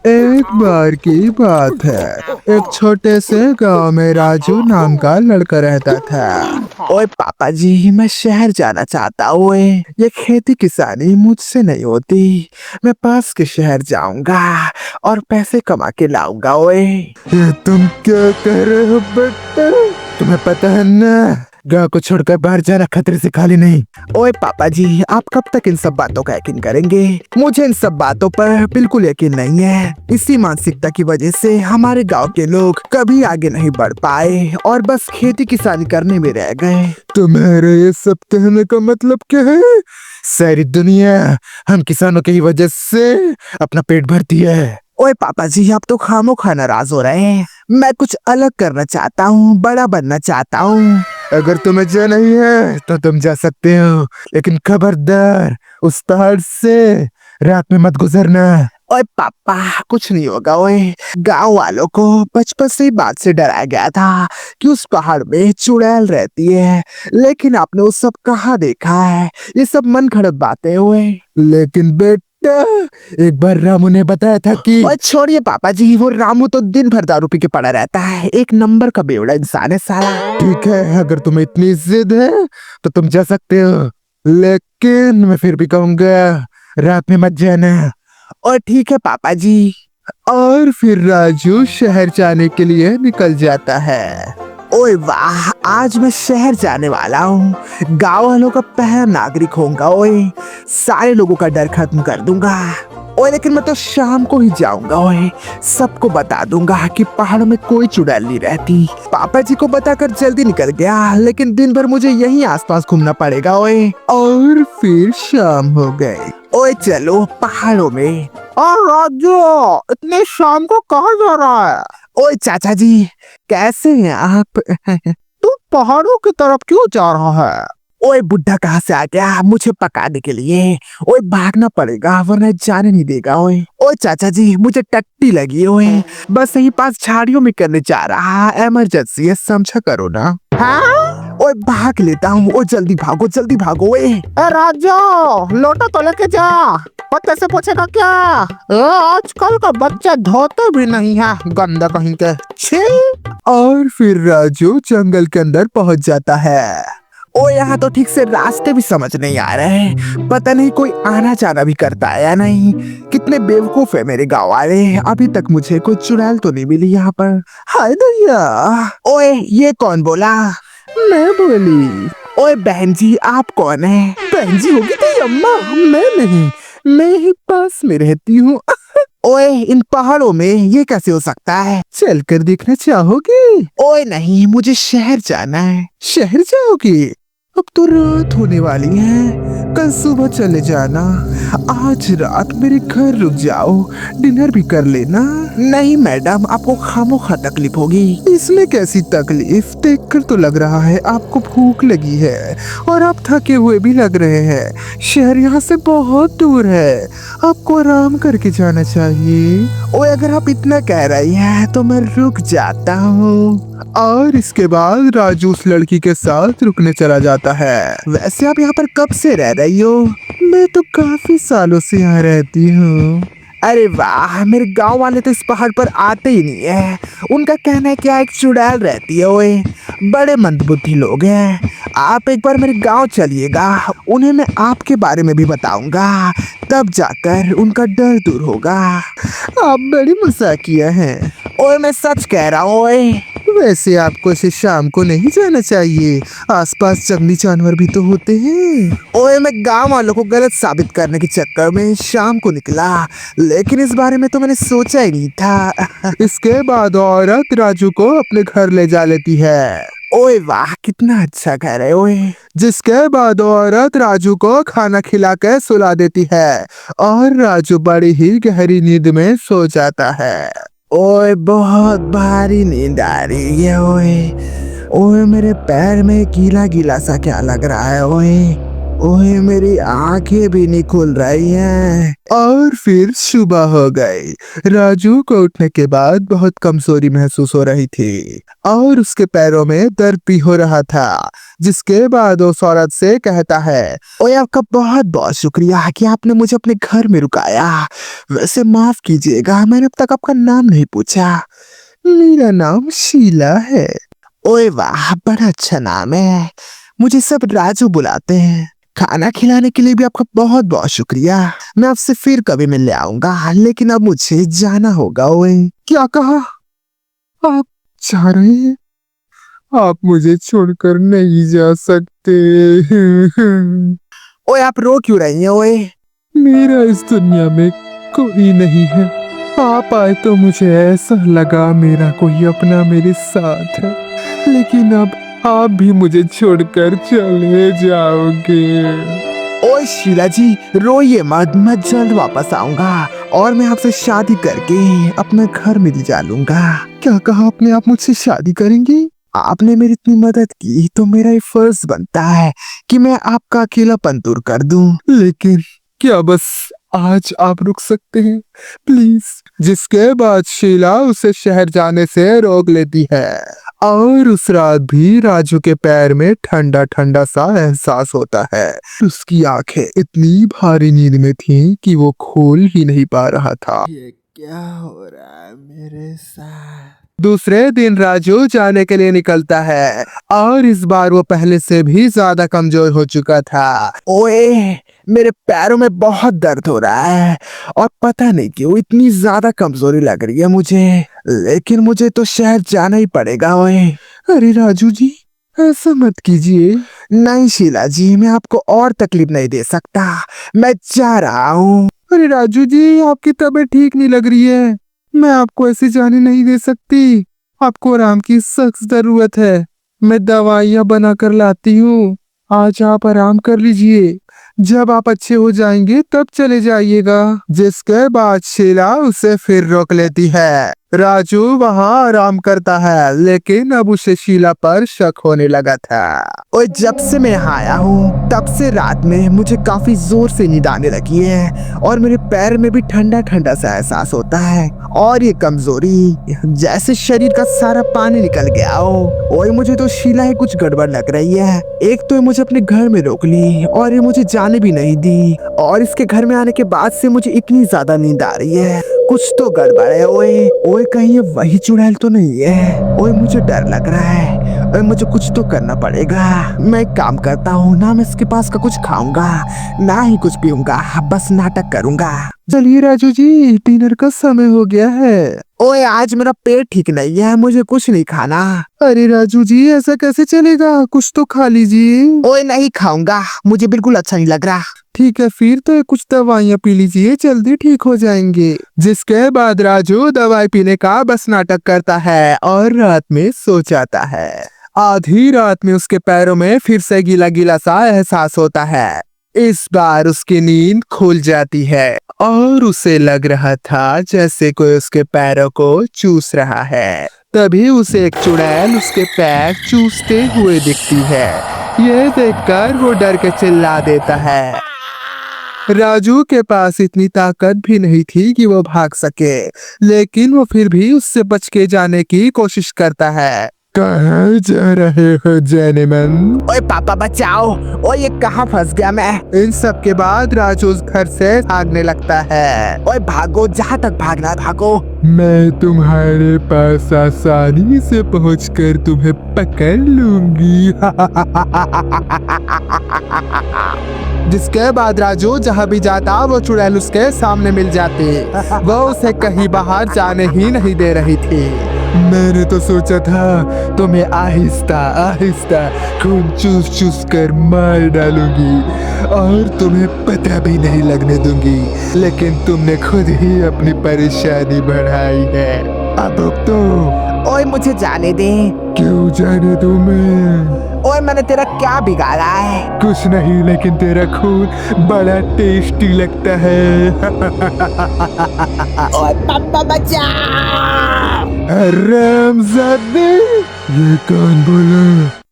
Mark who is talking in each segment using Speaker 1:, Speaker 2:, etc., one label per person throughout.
Speaker 1: एक बार की बात है, एक छोटे से गांव में राजू नाम का लड़का रहता था। ओए पापा जी, मैं शहर जाना चाहता हूँ। ओए, ये खेती किसानी मुझसे नहीं होती। मैं पास के शहर जाऊंगा और पैसे कमा के लाऊंगा। ओए, ये तुम क्या कह रहे हो बेटा? तुम्हें पता है ना, गांव को छोड़कर बाहर जाना खतरे से खाली नहीं। ओए पापा जी, आप कब तक इन सब बातों का यकीन करेंगे? मुझे इन सब बातों पर बिल्कुल यकीन नहीं है। इसी मानसिकता की वजह से हमारे गांव के लोग कभी आगे नहीं बढ़ पाए और बस खेती किसानी करने में रह गए। तुम्हारे ये सब कहने का मतलब क्या है? सारी दुनिया हम किसानों की ही वजह से अपना पेट भरती है। ओए पापा जी, आप तो खामोखा नाराज हो रहे हैं। मैं कुछ अलग करना चाहता हूँ, बड़ा बनना चाहता हूँ। अगर तुम्हें जा नहीं है तो तुम जा सकते हो, लेकिन खबरदार उस पहाड़ से रात में मत गुजरना। ओए पापा, कुछ नहीं होगा। ओए, गांव वालों को बचपन से ही बात से डराया गया था कि उस पहाड़ में चुड़ैल रहती है, लेकिन आपने वो सब कहाँ देखा है? ये सब मन घड़त बातें हुए। लेकिन बेटा, एक बार रामू ने बताया था कि ओए छोड़िए पापा जी, वो रामू तो दिन भर दारू पी के पड़ा रहता है। एक नंबर का बेवड़ा इंसान है साला। ठीक है, अगर तुम्हें इतनी जिद है तो तुम जा सकते हो, लेकिन मैं फिर भी कहूंगा रात में मत जाना। और ठीक है पापा जी। और फिर राजू शहर जाने के लिए निकल जाता है। ओए वाह, आज मैं शहर जाने वाला हूँ। गांव वालों का पहला नागरिक होऊंगा। ओए, सारे लोगों का डर खत्म कर दूंगा। ओए, लेकिन मैं तो शाम को ही जाऊंगा। ओए, सबको बता दूंगा कि पहाड़ों में कोई चुड़ैल नहीं रहती। पापा जी को बताकर जल्दी निकल गया, लेकिन दिन भर मुझे यहीं आसपास घूमना पड़ेगा। ओए, और फिर शाम हो गई। ओए चलो पहाड़ों में। और राजू, इतने शाम को कहाँ जा रहा है? ओए चाचा जी, कैसे हैं आप? तू पहाड़ों की तरफ क्यों जा रहा है? ओए बुड्ढा कहाँ से आ गया मुझे पकाने के लिए? ओए भागना पड़ेगा वरना जाने नहीं देगा। ओए ओए चाचा जी, मुझे टट्टी लगी। ओए बस यही पास झाड़ियों में करने जा रहा, इमरजेंसी है, समझा करो ना। हाँ? ओए भाग लेता हूँ। ओ जल्दी भागो, जल्दी भागो। ओए राजा, लोटा तो लेके जा, पत्ते से पूछेगा क्या? आजकल का बच्चा धोते भी नहीं है, गंदा कहीं के। छी। और फिर राजू जंगल के अंदर पहुंच जाता है। ओ यहाँ तो ठीक से रास्ते भी समझ नहीं आ रहे हैं। पता नहीं कोई आना जाना भी करता है या नहीं। कितने बेवकूफ है मेरे गांव वाले, अभी तक मुझे कोई चुड़ैल तो नहीं मिली यहाँ पर। हाय दैया। ओए ये कौन बोला? मैं बोली। ओए बहन जी, आप कौन है? बहन जी होगी तेरी अम्मा। मैं नहीं, मैं ही पास में रहती हूँ। ओए इन पहाड़ों में ये कैसे हो सकता है? चल कर देखना चाहोगी? ओए नहीं, मुझे शहर जाना है। शहर जाओगी? अब तो रात होने वाली है, कल सुबह चले जाना। आज रात मेरे घर रुक जाओ, डिनर भी कर लेना। नहीं मैडम, आपको खामोखा तकलीफ होगी। इसमें कैसी तकलीफ? देखकर तो लग रहा है आपको भूख लगी है और आप थके हुए भी लग रहे हैं। शहर यहाँ से बहुत दूर है, आपको आराम करके जाना चाहिए। ओए अगर आप इतना कह रही हैं तो मैं रुक जाता हूँ। और इसके बाद राजू उस लड़की के साथ रुकने चला जाता है। वैसे आप यहाँ पर कब से रह रही हो? मैं तो काफी सालों से यहाँ रहती हूँ। अरे वाह, मेरे गांव वाले तो इस पहाड़ पर आते ही नहीं है। उनका कहना है क्या एक चुड़ैल रहती है। ओए बड़े मंदबुद्धि लोग हैं। आप एक बार मेरे गांव चलिएगा, उन्हें मैं आपके बारे में भी बताऊंगा, तब जाकर उनका डर दूर होगा। आप बड़ी मजाकिया हैं। ओए मैं सच कह रहा हूँ। ओए वैसे आपको ऐसे शाम को नहीं जाना चाहिए, आसपास जंगली जानवर भी तो होते हैं। ओए मैं गांव वालों को गलत साबित करने के चक्कर में शाम को निकला, लेकिन इस बारे में तो मैंने सोचा ही नहीं था। इसके बाद औरत राजू को अपने घर ले जा लेती है। ओए वाह, कितना अच्छा घर है। ओए जिसके बाद औरत राजू को खाना खिला कर सुला देती है और राजू बड़ी ही गहरी नींद में सो जाता है। ओए बहुत भारी नींद आ रही है। ओए ओए मेरे पैर में गीला गीला सा क्या लग रहा है? ओए ओए मेरी आंखें भी नहीं खुल रही हैं। और फिर सुबह हो गई। राजू को उठने के बाद बहुत कमजोरी महसूस हो रही थी और उसके पैरों में दर्द भी हो रहा था। जिसके बाद उस औरत से कहता है, ओए आपका बहुत बहुत शुक्रिया कि आपने मुझे अपने घर में रुकाया। वैसे माफ कीजिएगा, मैंने अब तक आपका नाम नहीं पूछा। मेरा नाम शीला है। ओए वाह, बड़ा अच्छा नाम है। मुझे सब राजू बुलाते हैं। खाना खिलाने के लिए भी आपका बहुत बहुत शुक्रिया। मैं आपसे फिर कभी मिलने आऊंगा, लेकिन अब मुझे जाना होगा। ओए क्या कहा? आप जा रहे हैं? आप मुझे छोड़कर नहीं जा सकते। ओए आप रो क्यों रही हैं? ओए मेरा इस दुनिया में कोई नहीं है। आप आए तो मुझे ऐसा लगा मेरा कोई अपना मेरे साथ है, लेकिन अब आप भी मुझे छोड़कर चले जाओगे। ओए शीला जी, रोइए मत, मैं जल्द वापस आऊंगा और मैं आपसे शादी करके अपने घर में जा लूंगा। क्या कहा आपने? आप मुझसे शादी करेंगी? आपने मेरी इतनी मदद की तो मेरा ये फर्ज बनता है कि मैं आपका अकेलापन दूर कर दूं। लेकिन क्या बस आज आप रुक सकते हैं प्लीज? जिसके बाद शीला उसे शहर जाने से रोक लेती है और उस रात भी राजू के पैर में ठंडा ठंडा सा एहसास होता है। उसकी आंखें इतनी भारी नींद में थीं कि वो खोल ही नहीं पा रहा था। ये क्या हो रहा है मेरे साथ? दूसरे दिन राजू जाने के लिए निकलता है और इस बार वो पहले से भी ज्यादा कमजोर हो चुका था। ओए मेरे पैरों में बहुत दर्द हो रहा है और पता नहीं क्यों इतनी ज्यादा कमजोरी लग रही है मुझे, लेकिन मुझे तो शहर जाना ही पड़ेगा। ओए अरे राजू जी, ऐसा मत कीजिए। नहीं शीला जी, मैं आपको और तकलीफ नहीं दे सकता, मैं जा रहा हूँ। अरे राजू जी, आपकी तबीयत ठीक नहीं लग रही है, मैं आपको ऐसे जाने नहीं दे सकती। आपको आराम की सख्त जरूरत है। मैं दवाइयाँ बना कर लाती हूँ, आज आप आराम कर लीजिए। जब आप अच्छे हो जाएंगे तब चले जाइएगा। जिसके बाद शीला उसे फिर रोक लेती है। राजू वहाँ आराम करता है, लेकिन अब उसे शीला पर शक होने लगा था। और जब से मैं यहाँ आया हूँ तब से रात में मुझे काफी जोर से नींद आने लगी है और मेरे पैर में भी ठंडा ठंडा सा एहसास होता है और ये कमजोरी, जैसे शरीर का सारा पानी निकल गया हो। और मुझे तो शीला ही कुछ गड़बड़ लग रही है। एक तो ये मुझे अपने घर में रोक ली और ये मुझे जाने भी नहीं दी, और इसके घर में आने के बाद से मुझे इतनी ज्यादा नींद आ रही है। कुछ तो गड़बड़ है। ओए ओए, कहीं ये वही चुड़ैल तो नहीं है? ओए मुझे डर लग रहा है। ओए मुझे कुछ तो करना पड़ेगा। मैं एक काम करता हूँ ना, मैं इसके पास का कुछ खाऊंगा ना ही कुछ पीऊंगा, बस नाटक करूंगा। चलिए राजू जी, डिनर का समय हो गया है। ओए आज मेरा पेट ठीक नहीं है, मुझे कुछ नहीं खाना। अरे राजू जी, ऐसा कैसे चलेगा? कुछ तो खा लीजिए। ओए नहीं खाऊंगा, मुझे बिल्कुल अच्छा नहीं लग रहा। ठीक है, फिर तो कुछ दवाइयाँ पी लीजिए, जल्दी ठीक हो जाएंगे। जिसके बाद राजू दवाई पीने का बस नाटक करता है और रात में सो जाता है। आधी रात में उसके पैरों में फिर से गीला गीला सा एहसास होता है। इस बार उसकी नींद खुल जाती है और उसे लग रहा था जैसे कोई उसके पैरों को चूस रहा है। तभी उसे एक चुड़ैल उसके पैर चूसते हुए दिखती है। यह देखकर वो डर के चिल्ला देता है। राजू के पास इतनी ताकत भी नहीं थी कि वो भाग सके, लेकिन वो फिर भी उससे बच के जाने की कोशिश करता है। कहाँ जा रहे हो जेनिमन? ओए पापा बचाओ! ओए ये कहाँ फंस गया मैं? इन सब के बाद राजू उस घर से भागने लगता है। ओए भागो, जहाँ तक भागना है भागो। मैं तुम्हारे पास आसानी से पहुंचकर तुम्हें पकड़ लूंगी। जिसके बाद राजू जहाँ भी जाता वो चुड़ैल उसके सामने मिल जाती। वो उसे कहीं बाहर जाने ही नहीं दे रही थी। मैंने तो सोचा था तुम्हें आहिस्ता आहिस्ता खून चूस चूस कर मार डालूंगी और तुम्हें पता भी नहीं लगने दूंगी, लेकिन तुमने खुद ही अपनी परेशानी बढ़ाई है। अब तो ओए मुझे जाने दे। क्यों जाने दूं मैं? ओए मैंने तेरा क्या बिगाड़ा है? कुछ नहीं, लेकिन तेरा खून बड़ा टेस्टी लगता है। ओए पापा बचा! हरामजादे! ये कौन बोला?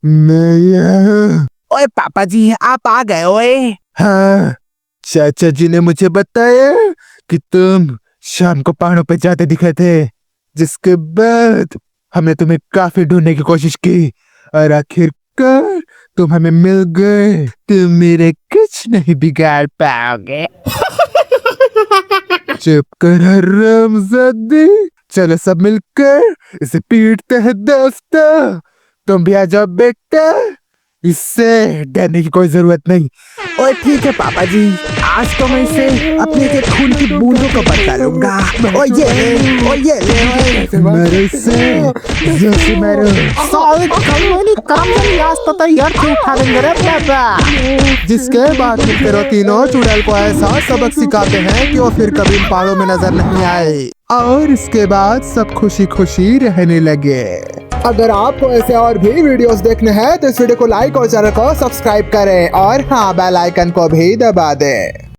Speaker 1: मैं यहाँ ओए पापा जी आप आ गए ओए। हाँ, चाचा जी ने मुझे बताया कि तुम शाम को पहाड़ों पे जाते दिखे थे, जिसके बाद हमने तुम्हें काफी ढूंढने की कोशिश की और आखिरकार तुम हमें मिल गए। तुम मेरे कुछ नहीं बिगाड़ पाओगे। चुप कर हरामजादे। चलो सब मिलकर इसे पीटते हैं दोस्तों। तुम भी आ जाओ बेटा, इससे डरने की कोई जरूरत नहीं। ओए ठीक है पापा जी, आज तो मैं इसे अपने के खून की बूंदों को बदला लूंगा। ओ ये ले, मरो इसे, जोशी मरो।
Speaker 2: साले कलवानी काम नहीं आज तो तैयार क्यों उठा लेंगे रे बाबा।
Speaker 1: जिसके बाद फिर तेरो तीनों चुड़ैल को ऐसा सबक सिखाते हैं कि वो फिर कभी इन पहाड़ों में नजर नहीं आए, और इसके बाद सब खुशी खुशी रहने लगे। अगर आपको ऐसे और भी वीडियोस देखने हैं तो इस वीडियो को लाइक और चैनल को सब्सक्राइब करें और हाँ बेल आइकन को भी दबा दें।